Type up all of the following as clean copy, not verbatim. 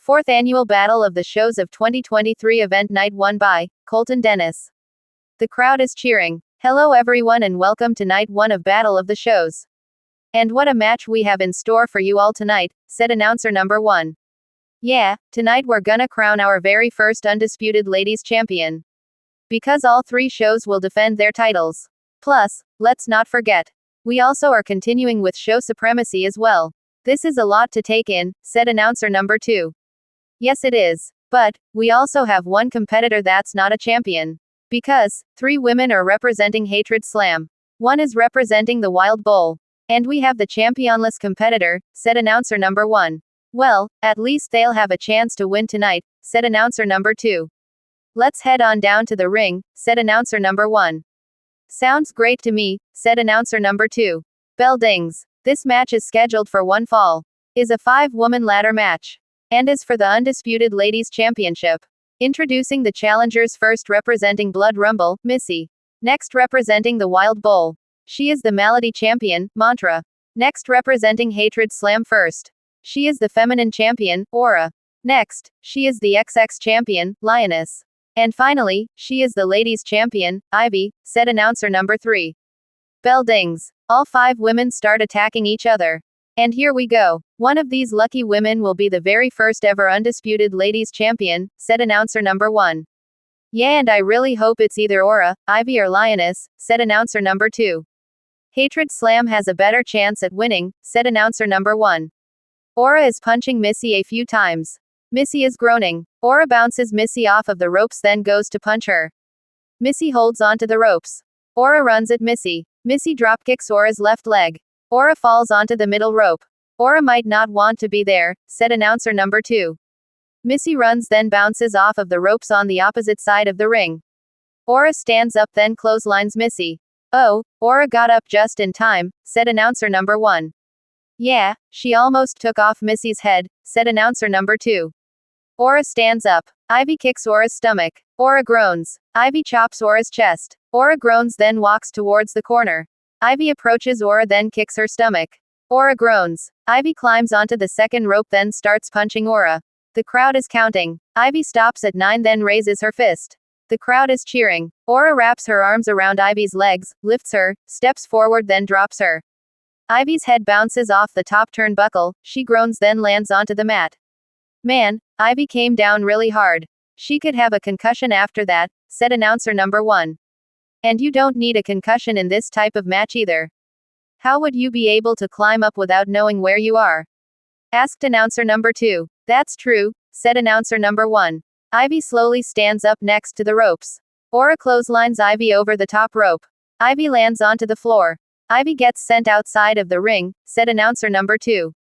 Fourth Annual Battle of the Shows of 2023 Event Night won by Colton Dennis. The crowd is cheering. Hello everyone and welcome to Night 1 of Battle of the Shows. And what a match we have in store for you all tonight, said announcer number 1. Yeah, tonight we're gonna crown our very first undisputed ladies champion. Because all 3 shows will defend their titles. Plus, let's not forget, we also are continuing with show supremacy as well. This is a lot to take in, said announcer number 2. Yes it is. But, we also have one competitor that's not a champion. Because, 3 women are representing Hatred Slam. One is representing the Wild Bull. And we have the championless competitor, said announcer number 1. Well, at least they'll have a chance to win tonight, said announcer number 2. Let's head on down to the ring, said announcer number 1. Sounds great to me, said announcer number 2. Bell dings. This match is scheduled for one fall. Is a 5-woman ladder match. And is for the undisputed ladies championship. Introducing the challengers, first representing Blood Rumble, Missy. Next representing the Wild Bull. She is the Malady champion, Mantra. Next representing Hatred Slam first. She is the feminine champion, Aura. Next, she is the XX champion, Lioness. And finally, she is the ladies champion, Ivy, said announcer number 3. Bell dings. All 5 women start attacking each other. And here we go. One of these lucky women will be the very first ever undisputed ladies champion, said announcer number 1. Yeah, and I really hope it's either Aura, Ivy or Lioness, said announcer number 2. Hatred Slam has a better chance at winning, said announcer number 1. Aura is punching Missy a few times. Missy is groaning. Aura bounces Missy off of the ropes, then goes to punch her. Missy holds onto the ropes. Aura runs at Missy. Missy dropkicks Aura's left leg. Aura falls onto the middle rope. Aura might not want to be there, said announcer number 2. Missy runs, then bounces off of the ropes on the opposite side of the ring. Aura stands up, then clotheslines Missy. Oh, Aura got up just in time, said announcer number 1. Yeah, she almost took off Missy's head, said announcer number 2. Aura stands up. Ivy kicks Aura's stomach. Aura groans. Ivy chops Aura's chest. Aura groans, then walks towards the corner. Ivy approaches Aura, then kicks her stomach. Aura groans. Ivy climbs onto the second rope, then starts punching Aura. The crowd is counting. Ivy stops at 9, then raises her fist. The crowd is cheering. Aura wraps her arms around Ivy's legs, lifts her, steps forward, then drops her. Ivy's head bounces off the top turnbuckle, she groans, then lands onto the mat. Man, Ivy came down really hard. She could have a concussion after that, said announcer number 1. And you don't need a concussion in this type of match either. How would you be able to climb up without knowing where you are? Asked announcer number 2. That's true, said announcer number 1. Ivy slowly stands up next to the ropes. Aura clotheslines Ivy over the top rope. Ivy lands onto the floor. Ivy gets sent outside of the ring, said announcer number 2.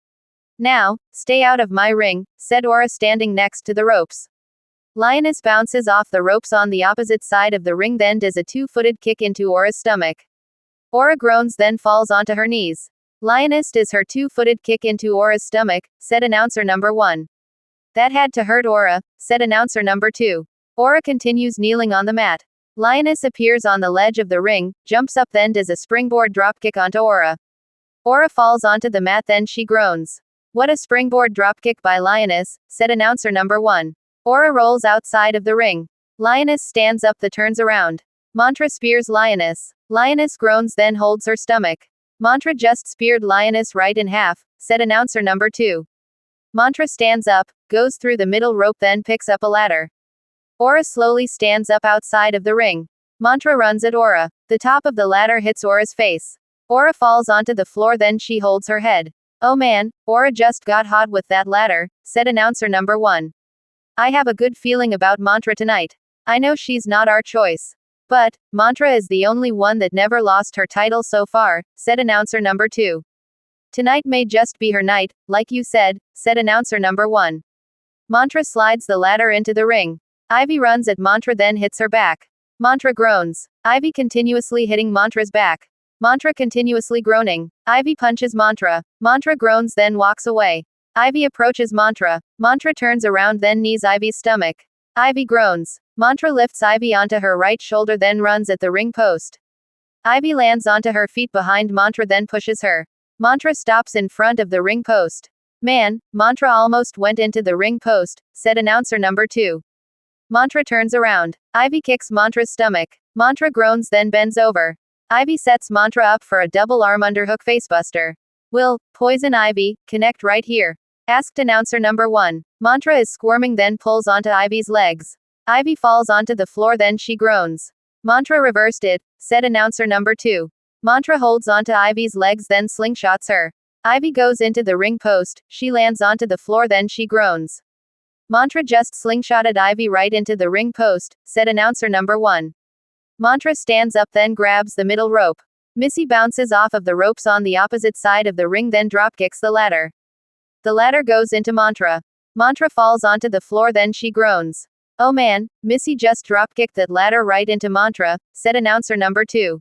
Now, stay out of my ring, said Aura standing next to the ropes. Lioness bounces off the ropes on the opposite side of the ring, then does a 2-footed kick into Aura's stomach. Aura groans, then falls onto her knees. Lioness does her 2-footed kick into Aura's stomach, said announcer number 1. That had to hurt Aura, said announcer number 2. Aura continues kneeling on the mat. Lioness appears on the ledge of the ring, jumps up, then does a springboard dropkick onto Aura. Aura falls onto the mat, then she groans. What a springboard dropkick by Lioness, said announcer number 1. Aura rolls outside of the ring. Lioness stands up, then turns around. Mantra spears Lioness. Lioness groans, then holds her stomach. Mantra just speared Lioness right in half, said announcer number 2. Mantra stands up, goes through the middle rope, then picks up a ladder. Aura slowly stands up outside of the ring. Mantra runs at Aura. The top of the ladder hits Aura's face. Aura falls onto the floor, then she holds her head. Oh man, Aura just got hot with that ladder, said announcer number 1. I have a good feeling about Mantra tonight. I know she's not our choice. But, Mantra is the only one that never lost her title so far, said announcer number 2. Tonight may just be her night, like you said announcer number 1. Mantra slides the ladder into the ring. Ivy runs at Mantra, then hits her back. Mantra groans. Ivy continuously hitting Mantra's back. Mantra continuously groaning. Ivy punches Mantra. Mantra groans, then walks away. Ivy approaches Mantra. Mantra turns around, then knees Ivy's stomach. Ivy groans. Mantra lifts Ivy onto her right shoulder, then runs at the ring post. Ivy lands onto her feet behind Mantra, then pushes her. Mantra stops in front of the ring post. Man, Mantra almost went into the ring post, said announcer number 2. Mantra turns around. Ivy kicks Mantra's stomach. Mantra groans then bends over. Ivy sets Mantra up for a double arm underhook facebuster. Will Poison Ivy connect right here? Asked announcer number 1. Mantra is squirming then pulls onto Ivy's legs. Ivy falls onto the floor then she groans. Mantra reversed it, said announcer number 2. Mantra holds onto Ivy's legs then slingshots her. Ivy goes into the ring post, she lands onto the floor then she groans. Mantra just slingshotted Ivy right into the ring post, said announcer number 1. Mantra stands up then grabs the middle rope. Missy bounces off of the ropes on the opposite side of the ring then dropkicks the ladder. The ladder goes into Mantra. Mantra falls onto the floor then she groans. Oh man, Missy just dropkicked that ladder right into Mantra, said announcer number 2.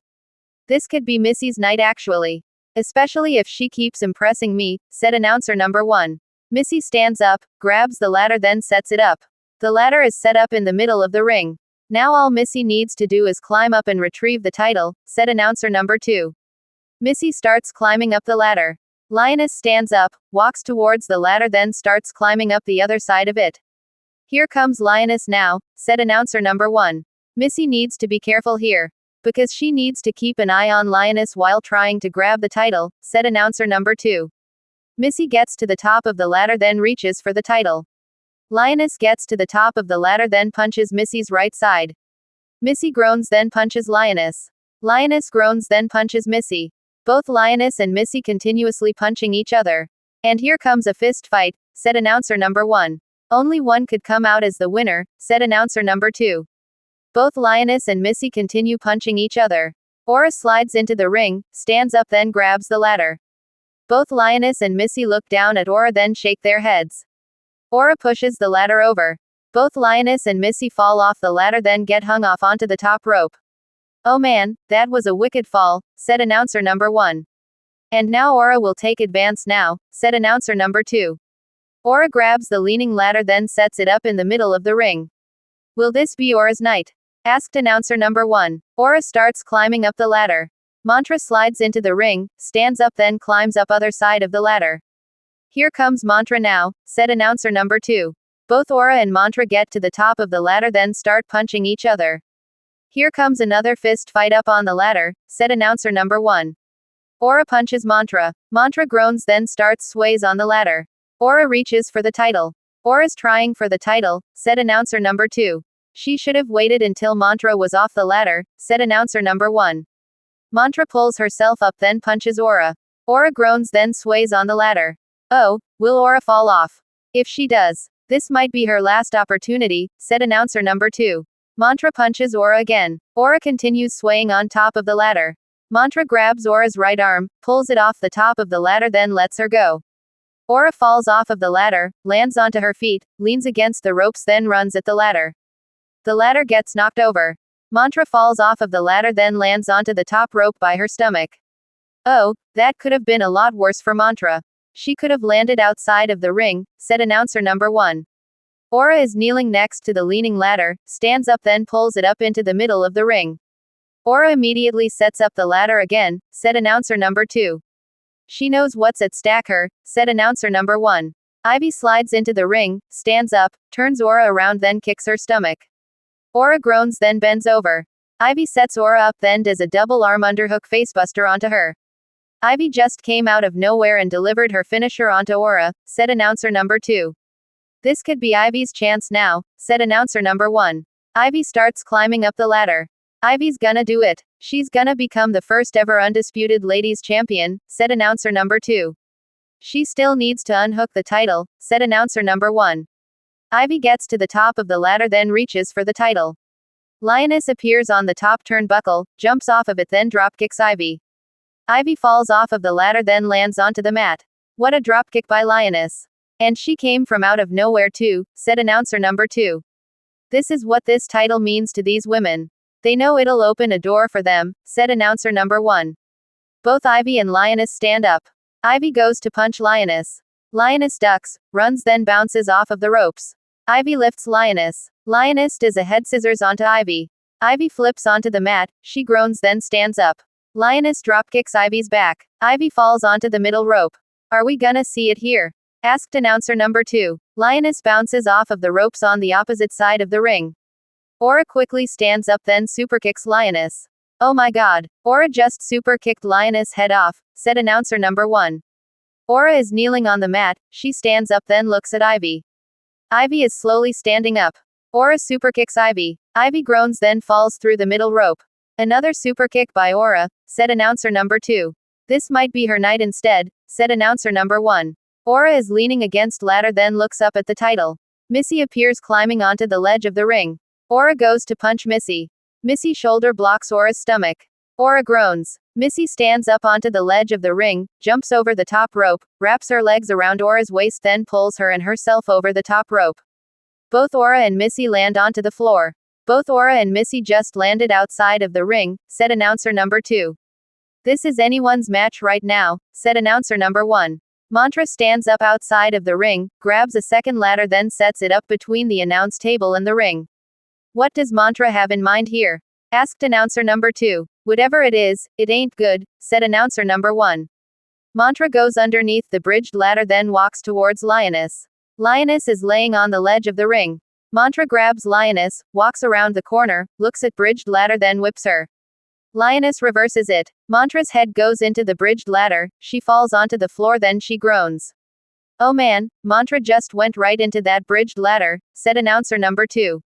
This could be Missy's night actually. Especially if she keeps impressing me, said announcer number 1. Missy stands up, grabs the ladder then sets it up. The ladder is set up in the middle of the ring. Now all Missy needs to do is climb up and retrieve the title, said announcer number 2. Missy starts climbing up the ladder. Lioness stands up, walks towards the ladder then starts climbing up the other side of it. Here comes Lioness now, said announcer number 1. Missy needs to be careful here. Because she needs to keep an eye on Lioness while trying to grab the title, said announcer number 2. Missy gets to the top of the ladder then reaches for the title. Lioness gets to the top of the ladder then punches Missy's right side. Missy groans then punches Lioness. Lioness groans then punches Missy. Both Lioness and Missy continuously punching each other. And here comes a fist fight, said announcer number 1. Only one could come out as the winner, said announcer number 2. Both Lioness and Missy continue punching each other. Aura slides into the ring, stands up then grabs the ladder. Both Lioness and Missy look down at Aura then shake their heads. Aura pushes the ladder over. Both Lioness and Missy fall off the ladder then get hung off onto the top rope. Oh man, that was a wicked fall, said announcer number 1. And now Aura will take advance now, said announcer number 2. Aura grabs the leaning ladder then sets it up in the middle of the ring. Will this be Aura's night? Asked announcer number 1. Aura starts climbing up the ladder. Mantra slides into the ring, stands up then climbs up other side of the ladder. Here comes Mantra now, said announcer number 2. Both Aura and Mantra get to the top of the ladder then start punching each other. Here comes another fist fight up on the ladder, said announcer number 1. Aura punches Mantra. Mantra groans then starts sways on the ladder. Aura reaches for the title. Aura's trying for the title, said announcer number 2. She should have waited until Mantra was off the ladder, said announcer number 1. Mantra pulls herself up then punches Aura. Aura groans then sways on the ladder. Oh, will Aura fall off? If she does, this might be her last opportunity, said announcer number 2. Mantra punches Aura again. Aura continues swaying on top of the ladder. Mantra grabs Aura's right arm, pulls it off the top of the ladder then lets her go. Aura falls off of the ladder, lands onto her feet, leans against the ropes then runs at the ladder. The ladder gets knocked over. Mantra falls off of the ladder then lands onto the top rope by her stomach. Oh, that could have been a lot worse for Mantra. She could have landed outside of the ring, said announcer number 1. Aura is kneeling next to the leaning ladder, stands up then pulls it up into the middle of the ring. Aura immediately sets up the ladder again, said announcer number 2. She knows what's at stake her, said announcer number 1. Ivy slides into the ring, stands up, turns Aura around then kicks her stomach. Aura groans then bends over. Ivy sets Aura up then does a double arm underhook facebuster onto her. Ivy just came out of nowhere and delivered her finisher onto Aura, said announcer number 2. This could be Ivy's chance now, said announcer number 1. Ivy starts climbing up the ladder. Ivy's gonna do it. She's gonna become the first ever undisputed ladies champion, said announcer number 2. She still needs to unhook the title, said announcer number 1. Ivy gets to the top of the ladder then reaches for the title. Lioness appears on the top turnbuckle, jumps off of it then dropkicks Ivy. Ivy falls off of the ladder then lands onto the mat. What a dropkick by Lioness. And she came from out of nowhere too, said announcer number 2. This is what this title means to these women. They know it'll open a door for them, said announcer number 1. Both Ivy and Lioness stand up. Ivy goes to punch Lioness. Lioness ducks, runs then bounces off of the ropes. Ivy lifts Lioness. Lioness does a head scissors onto Ivy. Ivy flips onto the mat, she groans then stands up. Lioness dropkicks Ivy's back. Ivy falls onto the middle rope. Are we gonna see it here? Asked announcer number 2. Lioness bounces off of the ropes on the opposite side of the ring. Aura quickly stands up then superkicks Lioness. Oh my god. Aura just superkicked Lioness head off, said announcer number 1. Aura is kneeling on the mat, she stands up then looks at Ivy. Ivy is slowly standing up. Aura superkicks Ivy. Ivy groans then falls through the middle rope. Another superkick by Aura, said announcer number 2. This might be her night instead, said announcer number 1. Aura is leaning against ladder then looks up at the title. Missy appears climbing onto the ledge of the ring. Aura goes to punch Missy. Missy shoulder blocks Aura's stomach. Aura groans. Missy stands up onto the ledge of the ring, jumps over the top rope, wraps her legs around Aura's waist then pulls her and herself over the top rope. Both Aura and Missy land onto the floor. Both Aura and Missy just landed outside of the ring, said announcer number 2. This is anyone's match right now, said announcer number 1. Mantra stands up outside of the ring, grabs a second ladder then sets it up between the announce table and the ring. What does Mantra have in mind here? Asked announcer number 2. Whatever it is, it ain't good, said announcer number 1. Mantra goes underneath the bridged ladder then walks towards Lioness. Lioness is laying on the ledge of the ring. Mantra grabs Lioness, walks around the corner, looks at bridged ladder then whips her. Lioness reverses it. Mantra's head goes into the bridged ladder, she falls onto the floor then she groans. Oh man, Mantra just went right into that bridged ladder, said announcer number 2.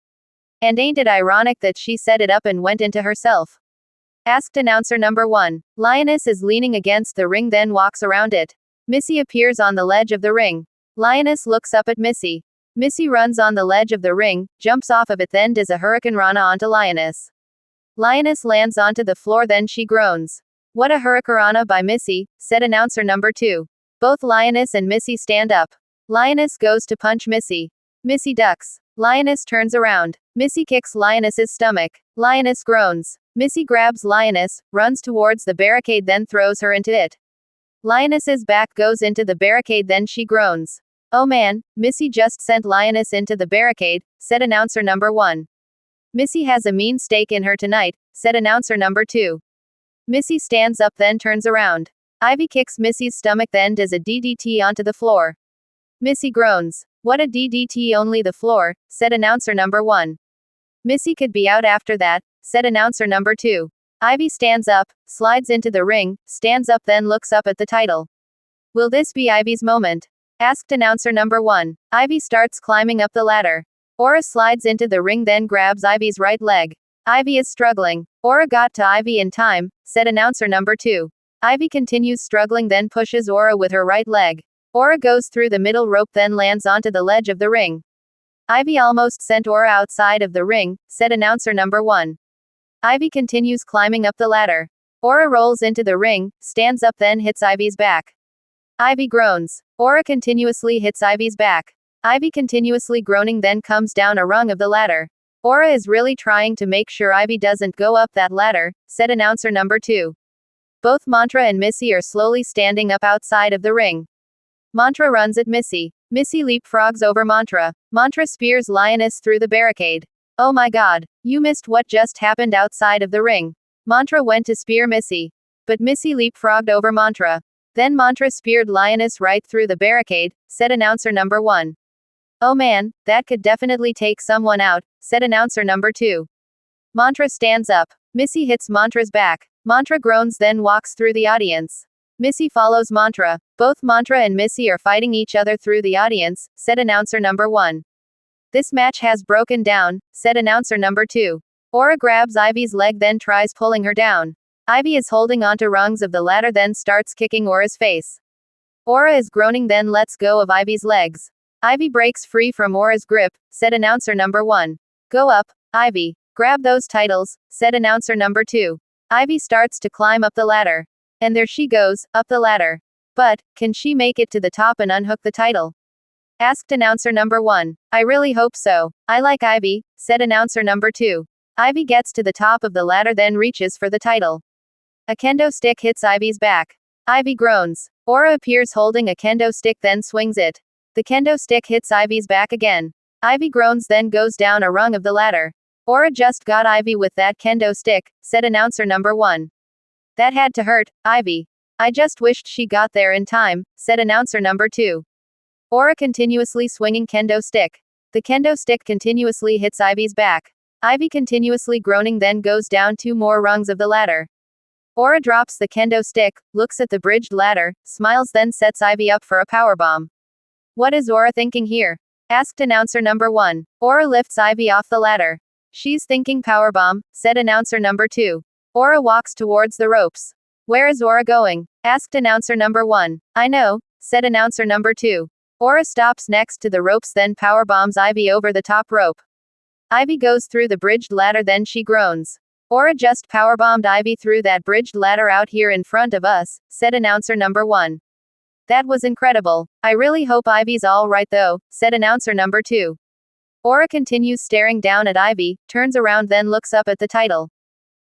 And ain't it ironic that she set it up and went into herself? Asked announcer number 1. Lioness is leaning against the ring then walks around it. Missy appears on the ledge of the ring. Lioness looks up at Missy. Missy runs on the ledge of the ring, jumps off of it then does a hurricane rana onto Lioness. Lioness lands onto the floor then she groans. What a hurricanrana by Missy, said announcer number 2. Both Lioness and Missy stand up. Lioness goes to punch Missy. Missy ducks. Lioness turns around. Missy kicks Lioness's stomach. Lioness groans. Missy grabs Lioness, runs towards the barricade then throws her into it. Lioness's back goes into the barricade then she groans. Oh man, Missy just sent Lioness into the barricade, said announcer number 1. Missy has a mean stake in her tonight, said announcer number 2. Missy stands up then turns around. Ivy kicks Missy's stomach then does a DDT onto the floor. Missy groans. What a DDT only the floor, said announcer number 1. Missy could be out after that, said announcer number 2. Ivy stands up, slides into the ring, stands up then looks up at the title. Will this be Ivy's moment? Asked announcer number 1. Ivy starts climbing up the ladder. Aura slides into the ring then grabs Ivy's right leg. Ivy is struggling. Aura got to Ivy in time, said announcer number 2. Ivy continues struggling then pushes Aura with her right leg. Aura goes through the middle rope then lands onto the ledge of the ring. Ivy almost sent Aura outside of the ring, said announcer number 1. Ivy continues climbing up the ladder. Aura rolls into the ring, stands up then hits Ivy's back. Ivy groans. Aura continuously hits Ivy's back. Ivy continuously groaning then comes down a rung of the ladder. Aura is really trying to make sure Ivy doesn't go up that ladder, said announcer number 2. Both Mantra and Missy are slowly standing up outside of the ring. Mantra runs at Missy. Missy leapfrogs over Mantra. Mantra spears Lioness through the barricade. Oh my god, you missed what just happened outside of the ring. Mantra went to spear Missy. But Missy leapfrogged over Mantra. Then Mantra speared Lioness right through the barricade, said announcer number 1. Oh man, that could definitely take someone out, said announcer number 2. Mantra stands up. Missy hits Mantra's back. Mantra groans then walks through the audience. Missy follows Mantra. Both Mantra and Missy are fighting each other through the audience, said announcer number 1. This match has broken down, said announcer number 2. Aura grabs Ivy's leg then tries pulling her down. Ivy is holding onto rungs of the ladder then starts kicking Aura's face. Aura is groaning then lets go of Ivy's legs. Ivy breaks free from Aura's grip, said announcer number 1. Go up, Ivy. Grab those titles, said announcer number 2. Ivy starts to climb up the ladder. And there she goes, up the ladder. But, can she make it to the top and unhook the title? Asked announcer number 1. I really hope so. I like Ivy, said announcer number 2. Ivy gets to the top of the ladder then reaches for the title. A kendo stick hits Ivy's back. Ivy groans. Aura appears holding a kendo stick then swings it. The kendo stick hits Ivy's back again. Ivy groans then goes down a rung of the ladder. Aura just got Ivy with that kendo stick, said announcer number 1. That had to hurt, Ivy. I just wished she got there in time, said announcer number 2. Aura continuously swinging kendo stick. The kendo stick continuously hits Ivy's back. Ivy continuously groaning then goes down 2 more rungs of the ladder. Aura drops the kendo stick, looks at the bridged ladder, smiles then sets Ivy up for a powerbomb. What is Aura thinking here? Asked announcer number 1. Aura lifts Ivy off the ladder. She's thinking powerbomb, said announcer number 2. Aura walks towards the ropes. Where is Aura going? Asked announcer number 1. I know, said announcer number 2. Aura stops next to the ropes then powerbombs Ivy over the top rope. Ivy goes through the bridged ladder then she groans. Aura just powerbombed Ivy through that bridged ladder out here in front of us, said announcer number 1. That was incredible. I really hope Ivy's all right though, said announcer number 2. Aura continues staring down at Ivy, turns around then looks up at the title.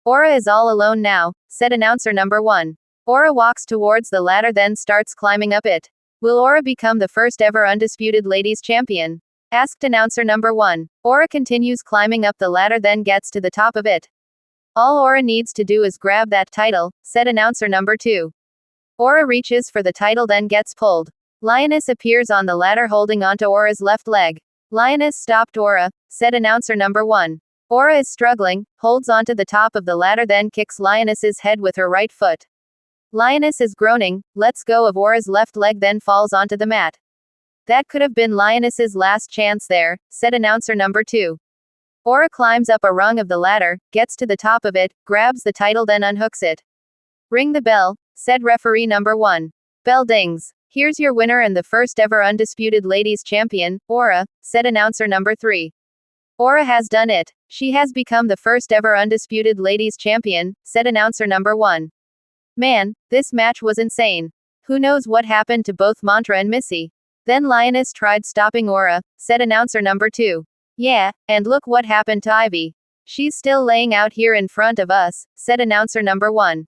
Aura is all alone now, said announcer number 1. Aura walks towards the ladder then starts climbing up it. Will Aura become the first ever undisputed ladies champion? Asked announcer number 1. Aura continues climbing up the ladder then gets to the top of it. All Aura needs to do is grab that title, said announcer number 2. Aura reaches for the title then gets pulled. Lioness appears on the ladder holding onto Aura's left leg. Lioness stopped Aura, said announcer number 1. Aura is struggling, holds onto the top of the ladder then kicks Lioness's head with her right foot. Lioness is groaning, lets go of Aura's left leg then falls onto the mat. That could have been Lioness's last chance there, said announcer number 2. Aura climbs up a rung of the ladder, gets to the top of it, grabs the title then unhooks it. Ring the bell, said referee number 1. Bell dings. Here's your winner and the first ever undisputed ladies champion, Aura, said announcer number 3. Aura has done it. She has become the first ever undisputed ladies champion, said announcer number 1. Man, this match was insane. Who knows what happened to both Mantra and Missy? Then Lioness tried stopping Aura, said announcer number 2. Yeah, and look what happened to Ivy. She's still laying out here in front of us, said announcer number 1.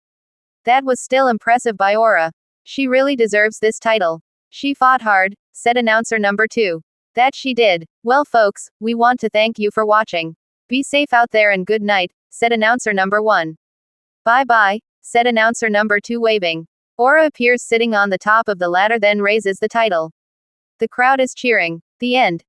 That was still impressive by Aura. She really deserves this title. She fought hard, said announcer number 2. That she did. Well folks, we want to thank you for watching. Be safe out there and good night, said announcer number 1. Bye bye, said announcer number 2 waving. Aura appears sitting on the top of the ladder then raises the title. The crowd is cheering. The end.